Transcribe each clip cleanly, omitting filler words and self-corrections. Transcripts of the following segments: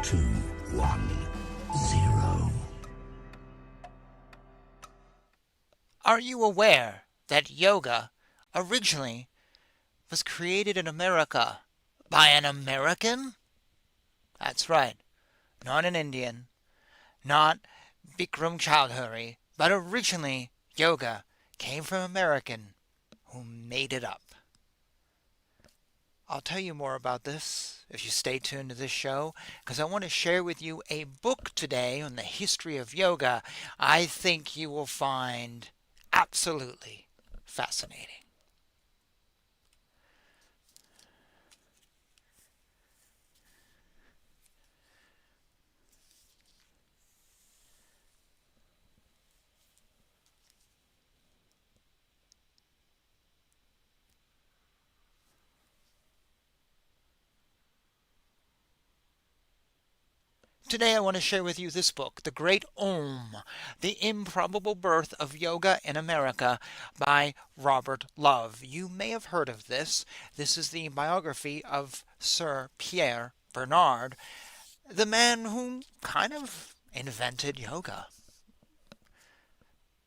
2, 1, 0. Are you aware that yoga originally was created in America by an American? That's right, not an Indian, not Bikram Chowdhury, but originally yoga came from an American who made it up. I'll tell you more about this if you stay tuned to this show, because I want to share with you a book today on the history of yoga I think you will find absolutely fascinating. Today I want to share with you this book, The Great Oom, The Improbable Birth of Yoga in America by Robert Love. You may have heard of this. This is the biography of Sir Pierre Bernard, the man who kind of invented yoga.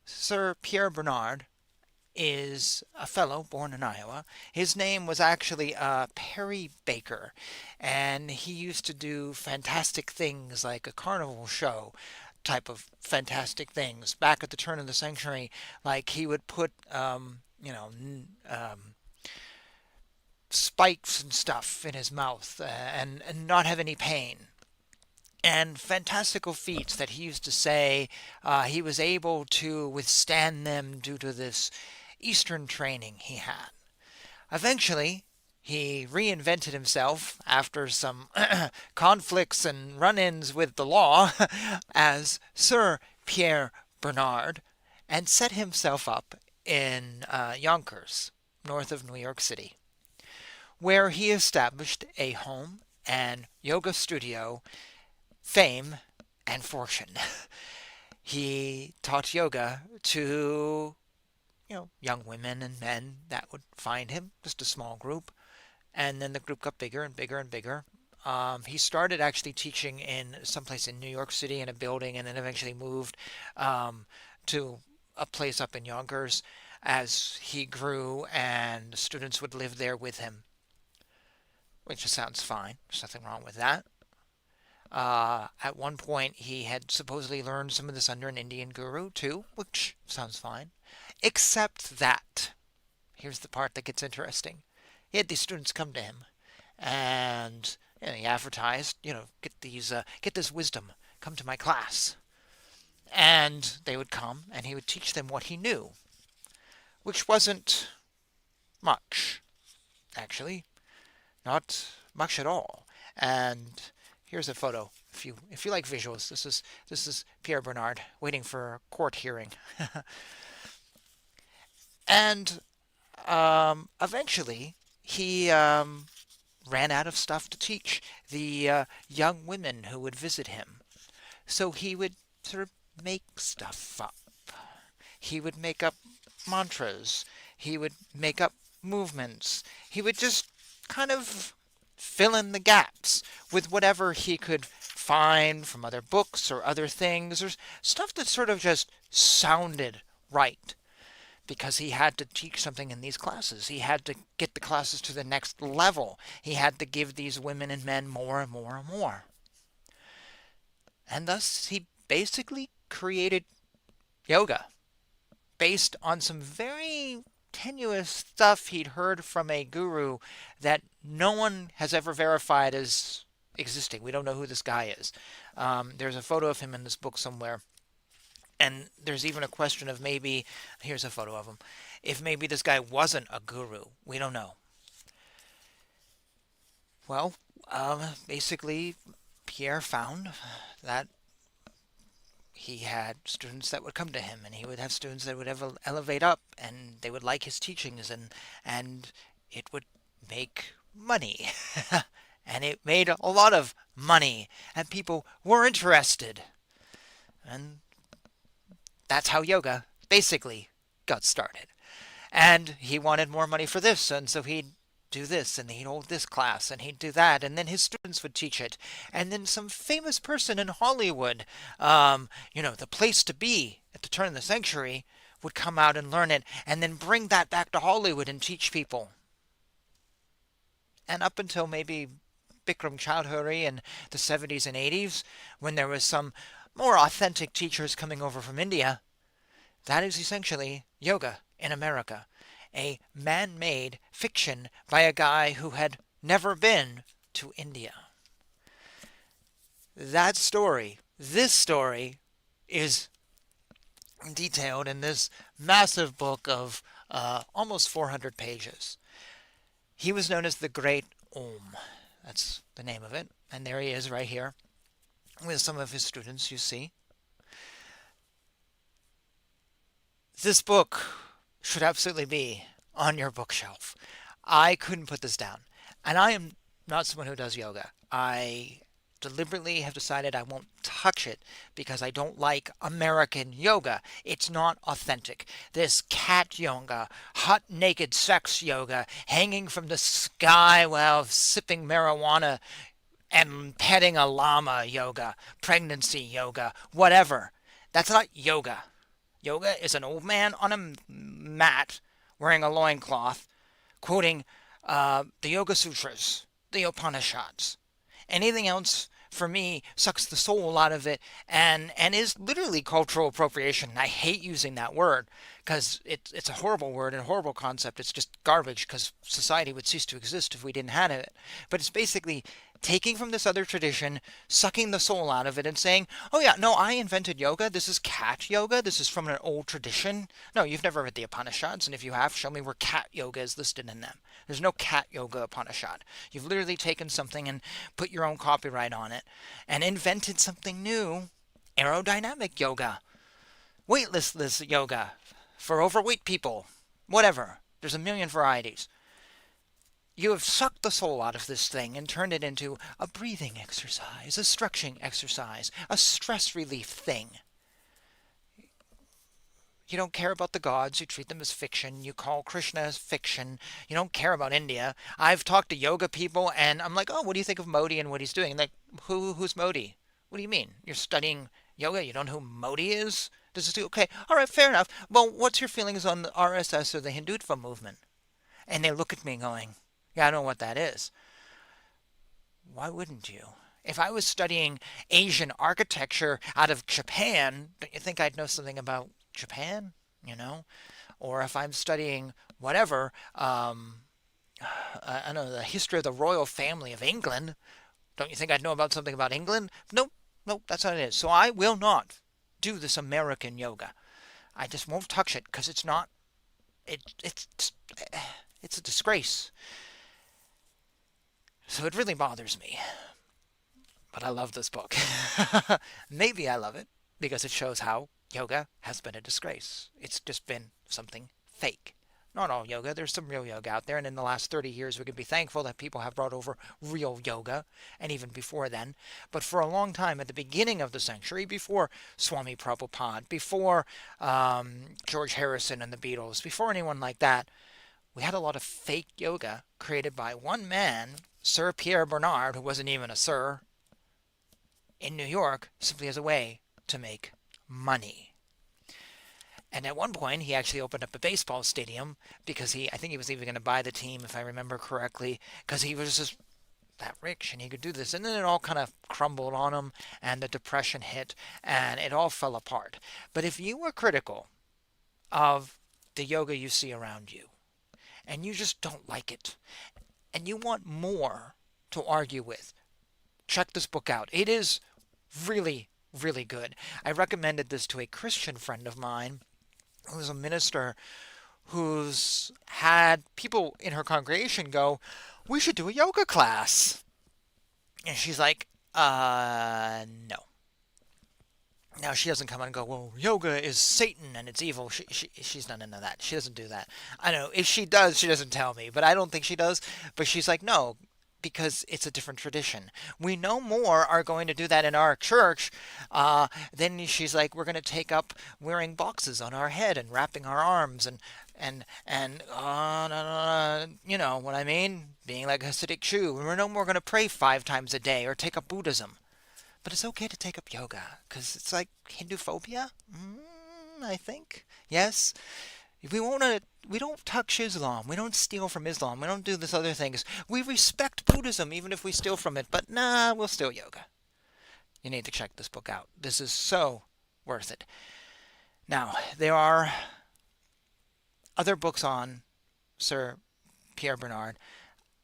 Sir Pierre Bernard is a fellow born in Iowa. His name was actually Perry Baker, and he used to do fantastic things like a carnival show type of fantastic things back at the turn of the century. Like he would put spikes and stuff in his mouth and not have any pain. And fantastical feats that he used to say he was able to withstand them due to this Eastern training he had. Eventually, he reinvented himself after some conflicts and run-ins with the law as Sir Pierre Bernard and set himself up in Yonkers, north of New York City, where he established a home and yoga studio, fame and fortune. He taught yoga to young women and men that would find him, just a small group. And then the group got bigger and bigger and bigger. He started actually teaching in someplace in New York City in a building, and then eventually moved to a place up in Yonkers as he grew, and students would live there with him, which just sounds fine. There's nothing wrong with that. At one point, he had supposedly learned some of this under an Indian guru too, which sounds fine. Except that, here's the part that gets interesting. He had these students come to him, and he advertised, get this wisdom, come to my class. And they would come, and he would teach them what he knew, which wasn't much, actually, not much at all. And here's a photo. If you like visuals, this is Pierre Bernard waiting for a court hearing. And eventually, he ran out of stuff to teach the young women who would visit him. So he would sort of make stuff up. He would make up mantras. He would make up movements. He would just kind of fill in the gaps with whatever he could find from other books or other things, or stuff that sort of just sounded right. Because he had to teach something in these classes. He had to get the classes to the next level. He had to give these women and men more and more and more. And thus he basically created yoga based on some very tenuous stuff he'd heard from a guru that no one has ever verified as existing. We don't know who this guy is. There's a photo of him in this book somewhere. And there's even a question of maybe, here's a photo of him, if maybe this guy wasn't a guru. We don't know. Well, basically, Pierre found that he had students that would come to him, and he would have students that would elevate up, and they would like his teachings, and it would make money. And it made a lot of money, and people were interested. And that's how yoga basically got started. And he wanted more money for this, and so he'd do this, and he'd hold this class, and he'd do that, and then his students would teach it. And then some famous person in Hollywood, the place to be at the turn of the century, would come out and learn it, and then bring that back to Hollywood and teach people. And up until maybe Bikram Choudhury in the 70s and 80s, when there was some more authentic teachers coming over from India, that is essentially yoga in America. A man-made fiction by a guy who had never been to India. That story, this story, is detailed in this massive book of almost 400 pages. He was known as the Great Oom. That's the name of it. And there he is right here with some of his students, you see. This book should absolutely be on your bookshelf. I couldn't put this down. And I am not someone who does yoga. I deliberately have decided I won't touch it because I don't like American yoga. It's not authentic. This cat yoga, hot naked sex yoga, hanging from the sky while sipping marijuana and petting a llama yoga, pregnancy yoga, whatever. That's not yoga. Yoga is an old man on a mat wearing a loincloth, quoting the Yoga Sutras, the Upanishads. Anything else, for me, sucks the soul out of it and is literally cultural appropriation. I hate using that word because it's a horrible word and a horrible concept. It's just garbage because society would cease to exist if we didn't have it. But it's basically taking from this other tradition, sucking the soul out of it and saying, oh yeah, no, I invented yoga. This is cat yoga. This is from an old tradition. No, you've never read the Upanishads. And if you have, show me where cat yoga is listed in them. There's no cat yoga Upanishad. You've literally taken something and put your own copyright on it and invented something new. Aerodynamic yoga. Weightless yoga for overweight people. Whatever. There's a million varieties. You have sucked the soul out of this thing and turned it into a breathing exercise, a stretching exercise, a stress relief thing. You don't care about the gods. You treat them as fiction. You call Krishna as fiction. You don't care about India. I've talked to yoga people, and I'm like, oh, what do you think of Modi and what he's doing? And like, who's Modi? What do you mean? You're studying yoga? You don't know who Modi is? This is okay. All right, fair enough. Well, what's your feelings on the RSS or the Hinduism movement? And they look at me going, yeah, I don't know what that is. Why wouldn't you? If I was studying Asian architecture out of Japan, don't you think I'd know something about Japan? Or if I'm studying whatever, I don't know, the history of the royal family of England, don't you think I'd know about something about England? Nope, that's not it is. So I will not do this American yoga. I just won't touch it because it's not, it's a disgrace. So it really bothers me. But I love this book. Maybe I love it because it shows how yoga has been a disgrace. It's just been something fake. Not all yoga. There's some real yoga out there. And in the last 30 years, we can be thankful that people have brought over real yoga. And even before then. But for a long time, at the beginning of the century, before Swami Prabhupada, before George Harrison and the Beatles, before anyone like that, we had a lot of fake yoga created by one man, Sir Pierre Bernard, who wasn't even a sir, in New York, simply as a way to make money. And at one point, he actually opened up a baseball stadium because I think he was even going to buy the team, if I remember correctly, because he was just that rich and he could do this. And then it all kind of crumbled on him and the depression hit and it all fell apart. But if you were critical of the yoga you see around you and you just don't like it and you want more to argue with, check this book out. It is really, really good. I recommended this to a Christian friend of mine who's a minister who's had people in her congregation go, we should do a yoga class. And she's like, no. Now, she doesn't come and go, well, yoga is Satan and it's evil. She's not into that. She doesn't do that. I don't know. If she does, she doesn't tell me. But I don't think she does. But she's like, no, because it's a different tradition. We know more are going to do that in our church. Then she's like, we're going to take up wearing boxes on our head and wrapping our arms and you know what I mean? Being like a Hasidic Jew. We're no more going to pray 5 times a day or take up Buddhism. But it's okay to take up yoga because it's like Hindu phobia, I think. Yes. We don't touch Islam. We don't steal from Islam. We don't do this other things. We respect Buddhism even if we steal from it. But nah, we'll steal yoga. You need to check this book out. This is so worth it. Now, there are other books on Sir Pierre Bernard.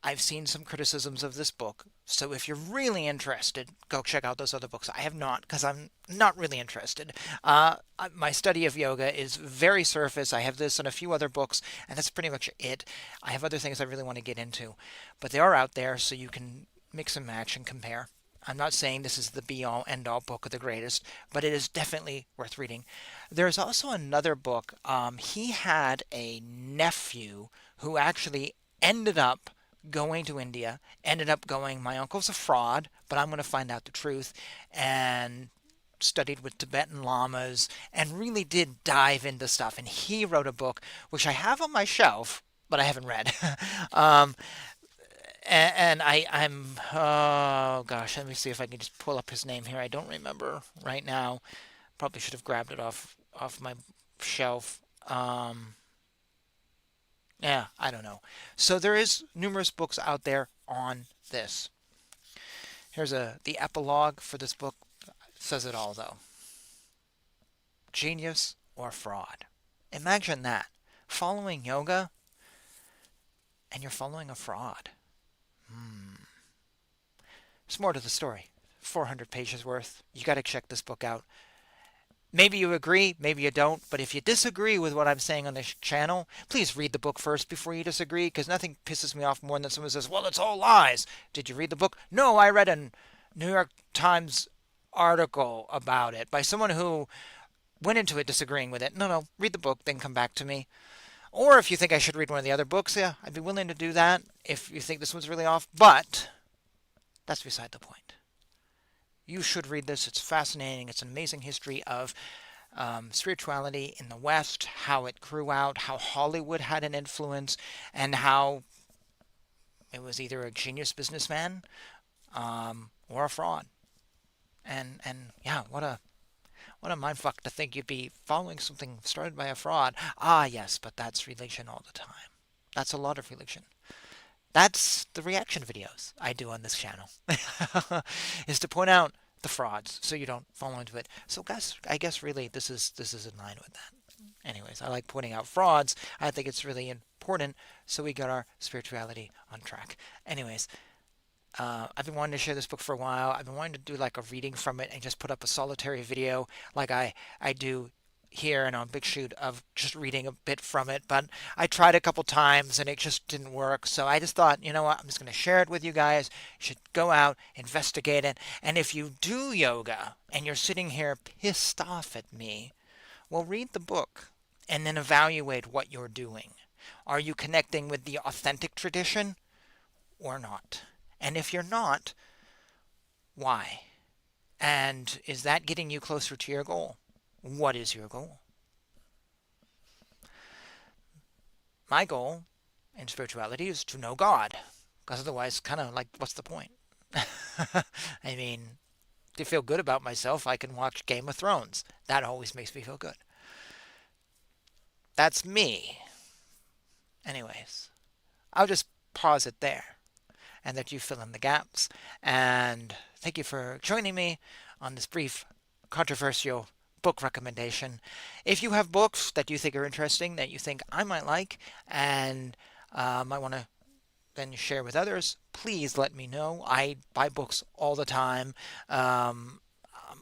I've seen some criticisms of this book, so if you're really interested, go check out those other books. I have not, because I'm not really interested. My study of yoga is very surface. I have this and a few other books, and that's pretty much it. I have other things I really want to get into, but they are out there, so you can mix and match and compare. I'm not saying this is the be-all, end-all book of the greatest, but it is definitely worth reading. There's also another book. He had a nephew who actually ended up going to India, ended up going, my uncle's a fraud, but I'm going to find out the truth, and studied with Tibetan lamas, and really did dive into stuff. And he wrote a book, which I have on my shelf, but I haven't read. I'm, oh gosh, let me see if I can just pull up his name here. I don't remember right now. Probably should have grabbed it off my shelf. Yeah, I don't know. So there is numerous books out there on this. Here's the epilogue for this book. It says it all, though. Genius or fraud. Imagine that. Following yoga, and you're following a fraud. There's more to the story. 400 pages worth. You got to check this book out. Maybe you agree, maybe you don't, but if you disagree with what I'm saying on this channel, please read the book first before you disagree, because nothing pisses me off more than someone says, well, it's all lies. Did you read the book? No, I read a New York Times article about it by someone who went into it disagreeing with it. No, read the book, then come back to me. Or if you think I should read one of the other books, yeah, I'd be willing to do that if you think this one's really off, but that's beside the point. You should read this. It's fascinating. It's an amazing history of spirituality in the West, how it grew out, how Hollywood had an influence, and how it was either a genius businessman or a fraud. And yeah, what a mindfuck to think you'd be following something started by a fraud. Ah, yes, but that's religion all the time. That's a lot of religion. That's the reaction videos I do on this channel, is to point out the frauds so you don't fall into it. So guys, I guess really this is in line with that. Anyways, I like pointing out frauds. I think it's really important so we get our spirituality on track. Anyways, I've been wanting to share this book for a while. I've been wanting to do like a reading from it and just put up a solitary video like I do here and on Big Shoot of just reading a bit from it, but I tried a couple times and it just didn't work. So I just thought, you know what, I'm just going to share it with you guys. You should go out, investigate it, and if you do yoga and you're sitting here pissed off at me, well, read the book and then evaluate what you're doing. Are you connecting with the authentic tradition or not? And if you're not, why? And is that getting you closer to your goal? What is your goal? My goal in spirituality is to know God, because otherwise, kind of like, what's the point? I mean, to feel good about myself, I can watch Game of Thrones. That always makes me feel good. That's me. Anyways, I'll just pause it there and let you fill in the gaps. And thank you for joining me on this brief, controversial book recommendation. If you have books that you think are interesting, that you think I might like, and might want to then share with others, please let me know. I buy books all the time. I'm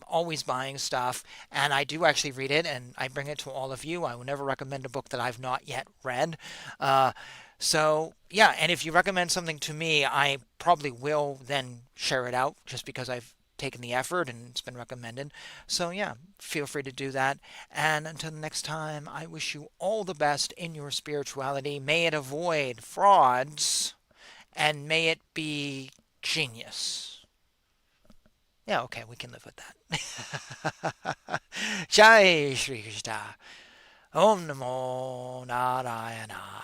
always buying stuff, and I do actually read it, and I bring it to all of you. I will never recommend a book that I've not yet read. So yeah, and if you recommend something to me, I probably will then share it out just because I've taken the effort and it's been recommended. So yeah, feel free to do that. And until next time, I wish you all the best in your spirituality. May it avoid frauds and may it be genius. Yeah, okay, we can live with that. Jai Shri Krishna. Om Namo Narayana.